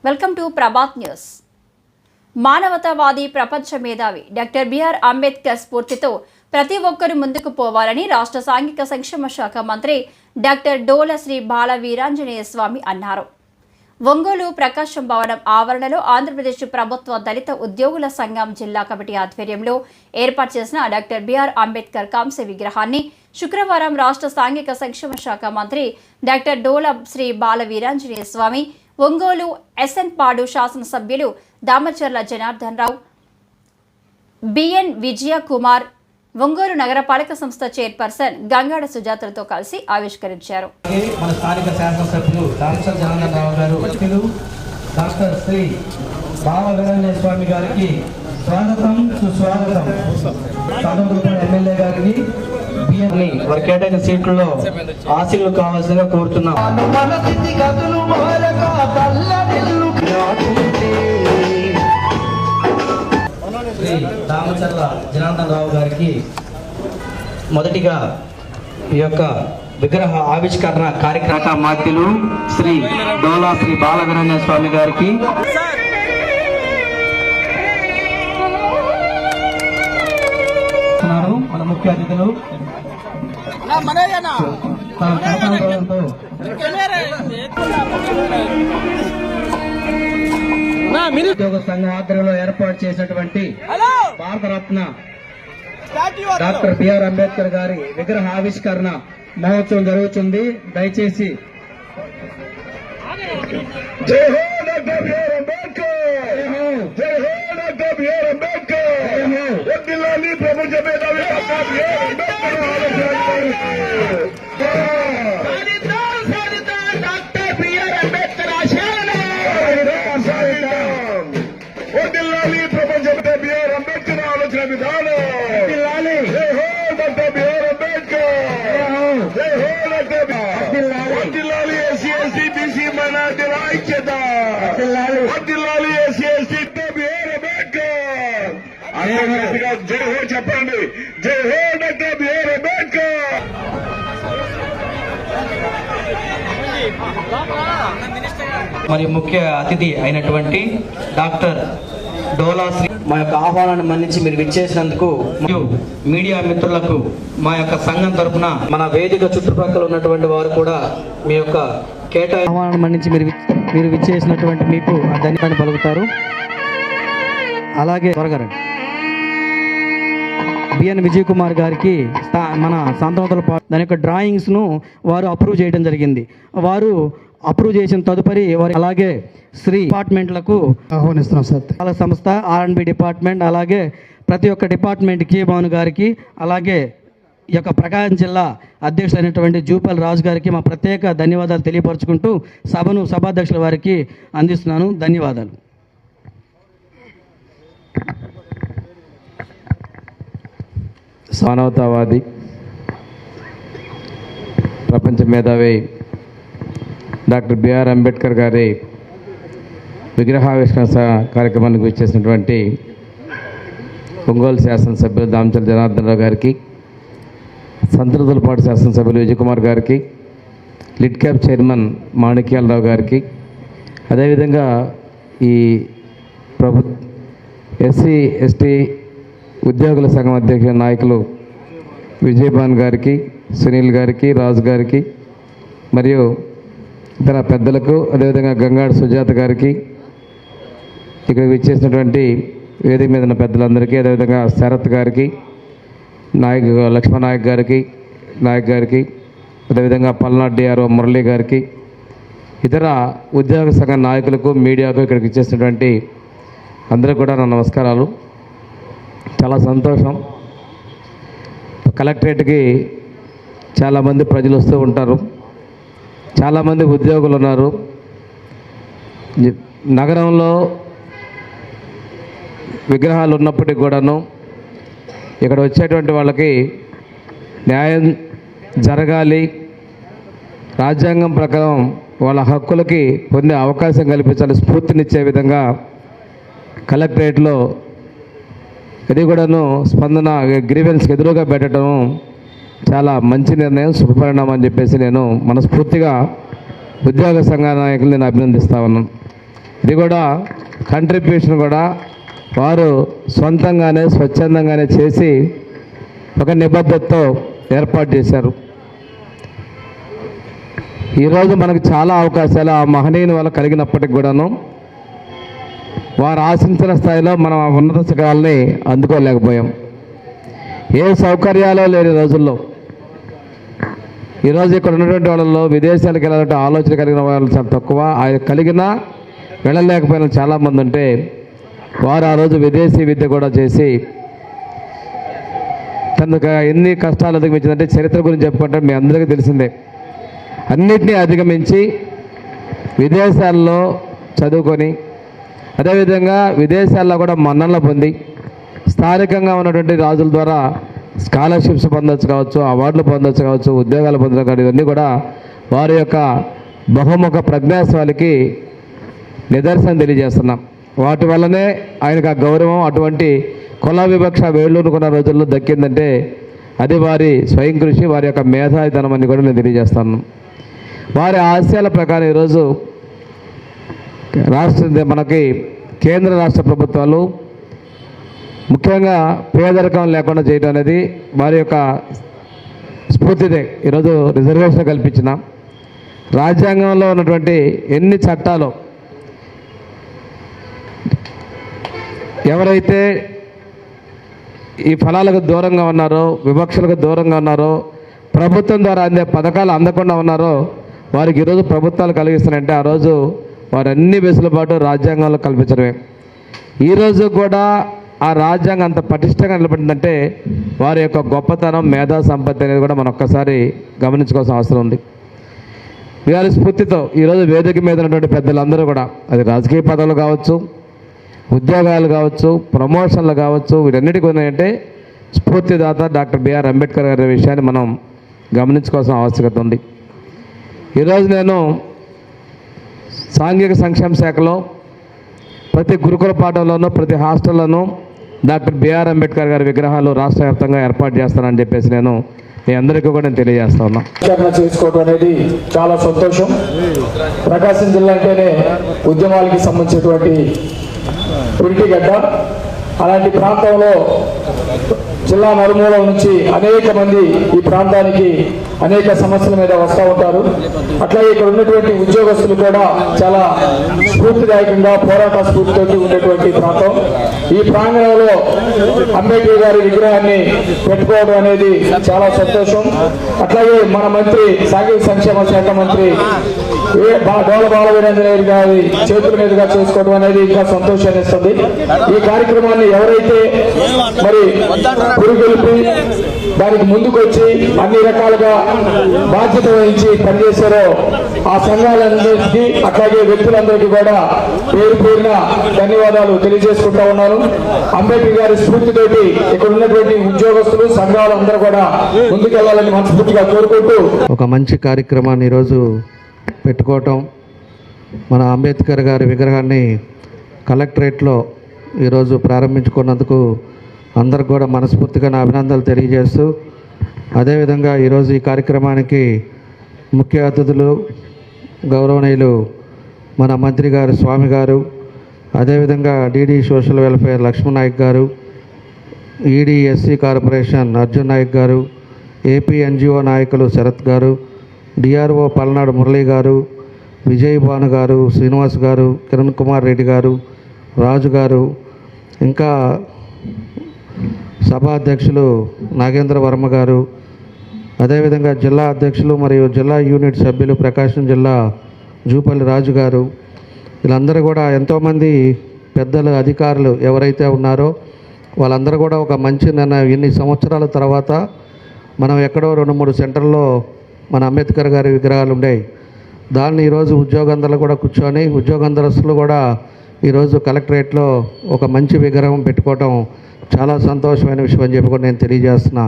Welcome to Prabhat news. మానవతావాది ప్రపంచ మేధావి డాక్టర్ బిఆర్ అంబేద్కర్ స్ఫూర్తితో ప్రతి ఒక్కరూ ముందుకు పోవాలని రాష్ట్ర సాంఘిక సంక్షేమ శాఖ మంత్రి డాక్టర్ డోల శ్రీ బాల వీరాంజనేయ స్వామి అన్నారు. ఒంగోలు ప్రకాశం భవనం ఆవరణలో ఆంధ్రప్రదేశ్ ప్రభుత్వ దళిత ఉద్యోగుల సంఘం జిల్లా కమిటీ ఆధ్వర్యంలో ఏర్పాటు చేసిన డాక్టర్ బిఆర్ అంబేద్కర్ కాంస్య విగ్రహాన్ని శుక్రవారం రాష్ట్ర సాంఘిక సంక్షేమ శాఖ మంత్రి డాక్టర్ డోల శ్రీ బాల వీరాంజనేయ స్వామి, ఒంగోలు ఎస్ఎన్ పాడు శాసనసభ్యులు దామచర్ల జనార్దన్ రావు, బిఎన్ విజయ కుమార్, ఒంగోలు నగరపాలక సంస్థ చైర్పర్సన్ గంగాడ సుజాతలతో కలిసి ఆవిష్కరించారు. మన స్థానిక శాసనసభ్యులు దామచర్ల జనార్దన్ రావు గారు, డాక్టర్ శ్రీ బాల వీరాంజనేయ స్వామి గారికి స్వాగతం సుస్వాగతం. ఎమ్మెల్యే గారికి వారి కేటాయిన సీట్లలో ఆశీర్లు కావాల్సిందిగా కోరుతున్నాం. శ్రీ దామచర్ల జనార్దన్ రావు గారికి మొదటిగా ఈ యొక్క విగ్రహ ఆవిష్కరణ కార్యక్రమ మాధ్యులు శ్రీ డోలా శ్రీ బాల వీరాంజనేయ స్వామి గారికి మన ముఖ్య అతిథులు ఉద్యోగ సంఘం ఆధ్వర్యంలో ఏర్పాటు చేసినటువంటి భారతరత్న డాక్టర్ బిఆర్ అంబేద్కర్ గారి విగ్రహ ఆవిష్కరణ మహోత్సవం జరుగుతుంది. దయచేసి జై హో డాక్టర్ బిఆర్ అంబేద్కర్, జై హో డాక్టర్ బిఆర్ అంబేద్కర్, వదిలాలి ప్రపంచ మేధావి doctor B R Ambedkar doctor B R Ambedkar ఆశయాలను వదిలాలి ప్రపంచ బిఆర్ అంబేద్కర్ ఆలోచన విధానం వదిలాలి. జై హో డాక్టర్ బిఆర్ అంబేద్కర్, జై హో డాక్టర్ వదిలాలి. ఎస్సీ ఎస్టీ బీసీ మైనారిటీల ఐక్యత వదిలాలి. ఎస్సీ ఎస్టీ బిఆర్ అంబేద్కర్ అన్నట్టుగా జై హో చెప్పండి. జై హో డాక్టర్ బిఆర్ అంబేద్కర్. మరి ముఖ్య అతిథి అయినటువంటి డాక్టర్ డోలా శ్రీ మా యొక్క ఆహ్వానాన్ని మన్నించి మీరు విచ్చేసినందుకు మరియు మీడియా మిత్రులకు మా యొక్క సంఘం తరఫున మన వేదిక చుట్టుపక్కల ఉన్నటువంటి వారు కూడా మీ యొక్క ఆహ్వానాన్ని మన్నించి మీరు విచ్చేసినటువంటి మీకు ధన్యవాదాలు పలుకుతారు. అలాగే త్వరగా బిఎన్ విజయ్ కుమార్ గారికి మన సంతోషాల దాని యొక్క డ్రాయింగ్స్ను వారు అప్రూవ్ చేయడం జరిగింది. వారు అప్రూవ్ చేసిన తదుపరి వారి అలాగే శ్రీ డిపార్ట్మెంట్లకు ఆహ్వానిస్తున్నాం సార్. చాలా సంస్థ R&B డిపార్ట్మెంట్, అలాగే ప్రతి ఒక్క డిపార్ట్మెంట్కి భాను గారికి, అలాగే ఈ యొక్క ప్రకాశం జిల్లా అధ్యక్షులైనటువంటి జూపల్ రాజు గారికి మా ప్రత్యేక ధన్యవాదాలు తెలియపరచుకుంటూ సభాధ్యక్షుల వారికి అందిస్తున్నాను. ధన్యవాదాలు. మానవతావాది ప్రపంచ మేధావి డాక్టర్ బిఆర్ అంబేద్కర్ గారి విగ్రహావిష్కరణ కార్యక్రమానికి వచ్చేసినటువంటి ఒంగోలు శాసనసభ్యులు దామచర్ల జనార్దన్ రావు గారికి, సంతృతులపాటు శాసనసభ్యులు విజయ్ కుమార్ గారికి, లిడ్ క్యాప్ చైర్మన్ మాణిక్యాలరావు గారికి, అదేవిధంగా ఈ ఎస్సీ ఎస్టీ ఉద్యోగుల సంఘం అధ్యక్ష నాయకులు విజయభాన్ గారికి, సునీల్ గారికి, రాజు గారికి, మరియు ఇతర పెద్దలకు, అదేవిధంగా గంగాడ సుజాత గారికి, ఇక్కడ విచ్చేసినటువంటి వేదిక మీద ఉన్న పెద్దలందరికీ, అదేవిధంగా శరత్ గారికి, లక్ష్మణ్ నాయక్ గారికి, అదేవిధంగా పల్నాడు డిఆర్ఓ మురళీ గారికి, ఇతర ఉద్యోగ సంఘ నాయకులకు, మీడియాకు ఇక్కడికి ఇచ్చేసినటువంటి అందరూ కూడా నా నమస్కారాలు. చాలా సంతోషం. కలెక్టరేట్కి చాలామంది ప్రజలు వస్తూ ఉంటారు, చాలామంది ఉద్యోగులు ఉన్నారు. నగరంలో విగ్రహాలు ఉన్నప్పటికీ కూడాను ఇక్కడ వచ్చేటువంటి వాళ్ళకి న్యాయం జరగాలి, రాజ్యాంగం ప్రకారం వాళ్ళ హక్కులకి పొందే అవకాశం కల్పించాలి, స్ఫూర్తినిచ్చే విధంగా కలెక్టరేట్లో ఇది కూడాను స్పందన గ్రీవెన్స్కి ఎదురుగా పెట్టడం చాలా మంచి నిర్ణయం, శుభపరిణామం అని చెప్పేసి నేను మనస్ఫూర్తిగా ఉద్యోగ సంఘ నాయకులు నేను అభినందిస్తా ఉన్నాను. ఇది కూడా కంట్రిబ్యూషన్ కూడా వారు సొంతంగానే స్వచ్ఛందంగానే చేసి ఒక నిబద్ధతతో ఏర్పాటు చేశారు. ఈరోజు మనకు చాలా అవకాశాలు ఆ మహనీయుని వల్ల కలిగినప్పటికి కూడాను వారు ఆశించిన స్థాయిలో మనం ఆ ఉన్నత శిఖరాల్ని అందుకోలేకపోయాం. ఏ సౌకర్యాలు లేని రోజుల్లో ఈరోజు ఇక్కడ ఉన్నటువంటి వాళ్ళలో విదేశాలకు వెళ్ళాలంటే ఆలోచన కలిగిన వాళ్ళు చాలా తక్కువ, ఆయన కలిగిన వెళ్ళలేకపోయిన చాలామంది ఉంటే వారు ఆ రోజు విదేశీ విద్య కూడా చేసి తనకు ఎన్ని కష్టాలు అధిగమించిందంటే చరిత్ర గురించి చెప్పుకుంటే మీ అందరికీ తెలిసిందే. అన్నిటినీ అధిగమించి విదేశాల్లో చదువుకొని అదేవిధంగా విదేశాల్లో కూడా మన్ననలు పొంది స్థానికంగా ఉన్నటువంటి రాజుల ద్వారా స్కాలర్షిప్స్ పొందొచ్చు కావచ్చు, అవార్డులు పొందొచ్చు కావచ్చు, ఉద్యోగాలు పొందడం కావచ్చు, ఇవన్నీ కూడా వారి యొక్క బహుముఖ ప్రజ్ఞాశాలికి నిదర్శనం తెలియజేస్తున్నాం. వాటి వల్లనే ఆయనకు ఆ గౌరవం అటువంటి కుల వివక్ష వేళ్ళూనుకున్న రోజుల్లో దక్కిందంటే అది వారి స్వయం కృషి, వారి యొక్క మేధావితనం అని కూడా నేను తెలియజేస్తాను. వారి ఆశయాల ప్రకారం ఈరోజు మనకి కేంద్ర రాష్ట్ర ప్రభుత్వాలు ముఖ్యంగా పేదరికం లేకుండా చేయడం అనేది వారి యొక్క స్ఫూర్తిదే. ఈరోజు రిజర్వేషన్ కల్పించిన రాజ్యాంగంలో ఉన్నటువంటి ఎన్ని చట్టాలు ఎవరైతే ఈ ఫలాలకు దూరంగా ఉన్నారో, వివక్షలకు దూరంగా ఉన్నారో, ప్రభుత్వం ద్వారా అందే పథకాలు అందకుండా ఉన్నారో వారికి ఈరోజు ప్రభుత్వాలు కలిగిస్తున్నాయంటే ఆ రోజు వారు అన్ని వెసులుబాటు రాజ్యాంగంలో కల్పించడమే. ఈరోజు కూడా ఆ రాజ్యాంగం అంత పటిష్టంగా నిలబడిందంటే వారి యొక్క గొప్పతనం, మేధా సంపత్తి అనేది కూడా మనం ఒక్కసారి గమనించుకోవాల్సిన అవసరం ఉంది. వీరి స్ఫూర్తితో ఈరోజు వేదిక మీద ఉన్నటువంటి పెద్దలందరూ కూడా అది రాజకీయ పదవులు కావచ్చు, ఉద్యోగాలు కావచ్చు, ప్రమోషన్లు కావచ్చు, వీటన్నిటికీ ఉన్నాయంటే స్ఫూర్తిదాత డాక్టర్ బిఆర్ అంబేద్కర్ గారి విషయాన్ని మనం గమనించుకోవాల్సిన ఆవశ్యకత ఉంది. ఈరోజు నేను సాంఘిక సంక్షేమ శాఖలో ప్రతి గురుకుల పాఠంలోనూ ప్రతి హాస్టల్లోనూ డాక్టర్ బిఆర్ అంబేద్కర్ గారి విగ్రహాలు రాష్ట్ర వ్యాప్తంగా ఏర్పాటు చేస్తానని చెప్పేసి నేను మీ అందరికీ కూడా నేను తెలియజేస్తా ఉన్నా. చేసుకోవడం అనేది చాలా సంతోషం. ప్రకాశం జిల్లా అంటేనే ఉద్యమాలకి సంబంధించినటువంటి పురిటిగడ్డ. అలాంటి ప్రాంతంలో జిల్లా నలుమూలల నుంచి అనేక మంది ఈ ప్రాంతానికి అనేక సమస్యల మీద వస్తూ ఉంటారు. అట్లాగే ఇక్కడ ఉన్నటువంటి ఉద్యోగస్తులు కూడా చాలా స్ఫూర్తిదాయకంగా పోరాట స్ఫూర్తితో ఉండేటువంటి ప్రాంతం. ఈ ప్రాంగణంలో అంబేద్కర్ గారి విగ్రహాన్ని పెట్టుకోవడం అనేది చాలా సంతోషం. అట్లాగే మన మంత్రి సాంఘిక సంక్షేమ శాఖ మంత్రి డోల బాలవీరేంద్రనాథ్ గారి చేతుల మీదుగా చేసుకోవడం అనేది ఇంకా సంతోషాన్ని ఇస్తుంది. ఈ కార్యక్రమాన్ని ఎవరైతే మరి పురుగొల్పి దానికి ముందుకొచ్చి అన్ని రకాలుగా బాధ్యత వహించి పనిచేశారో ఆ సంఘాలన్నింటికీ అట్లాగే వ్యక్తులందరికీ కూడా పేరు పేరున ధన్యవాదాలు తెలియజేసుకుంటా ఉన్నాను. అంబేద్కర్ గారి స్ఫూర్తితోటి ఇక్కడ ఉన్నటువంటి ఉద్యోగస్తులు సంఘాలు అందరూ కూడా ముందుకెళ్లాలని మనస్ఫూర్తిగా కోరుకుంటూ ఒక మంచి కార్యక్రమాన్ని ఈరోజు పెట్టుకోవటం, మన అంబేద్కర్ గారి విగ్రహాన్ని కలెక్టరేట్లో ఈరోజు ప్రారంభించుకున్నందుకు అందరికి కూడా మనస్ఫూర్తిగా నా అభినందనలు తెలియజేస్తూ, అదేవిధంగా ఈరోజు ఈ కార్యక్రమానికి ముఖ్య అతిథులు గౌరవనీయులు మన మంత్రి గారు స్వామి గారు, అదేవిధంగా DD social welfare Lakshman Nayak గారు, ED SC corporation Arjun Nayak గారు, ఏపీ ఎన్జిఓ నాయకులు శరత్ గారు, డిఆర్ఓ పల్నాడు మురళీ గారు, విజయ్ భాను గారు, శ్రీనివాస్ గారు, కిరణ్ కుమార్ రెడ్డి గారు, రాజు గారు, ఇంకా సభా అధ్యక్షులు నాగేంద్ర వర్మ గారు, అదేవిధంగా జిల్లా అధ్యక్షులు మరియు జిల్లా యూనిట్ సభ్యులు ప్రకాశం జిల్లా జూపల్లి రాజు గారు, వీళ్ళందరూ కూడా ఎంతోమంది పెద్దలు అధికారులు ఎవరైతే ఉన్నారో వాళ్ళందరూ కూడా ఒక మంచి నిర్ణయం. ఇన్ని సంవత్సరాల తర్వాత మనం ఎక్కడో 2-3 సెంటర్లో మన అంబేద్కర్ గారి విగ్రహాలు ఉండేవి. దాన్ని ఈరోజు ఉద్యోగందరూ కూడా కూర్చొని ఉద్యోగందరస్తులు కూడా ఈరోజు కలెక్టరేట్లో ఒక మంచి విగ్రహం పెట్టుకోవటం చాలా సంతోషమైన విషయం అని చెప్పి కూడా నేను తెలియజేస్తున్నా.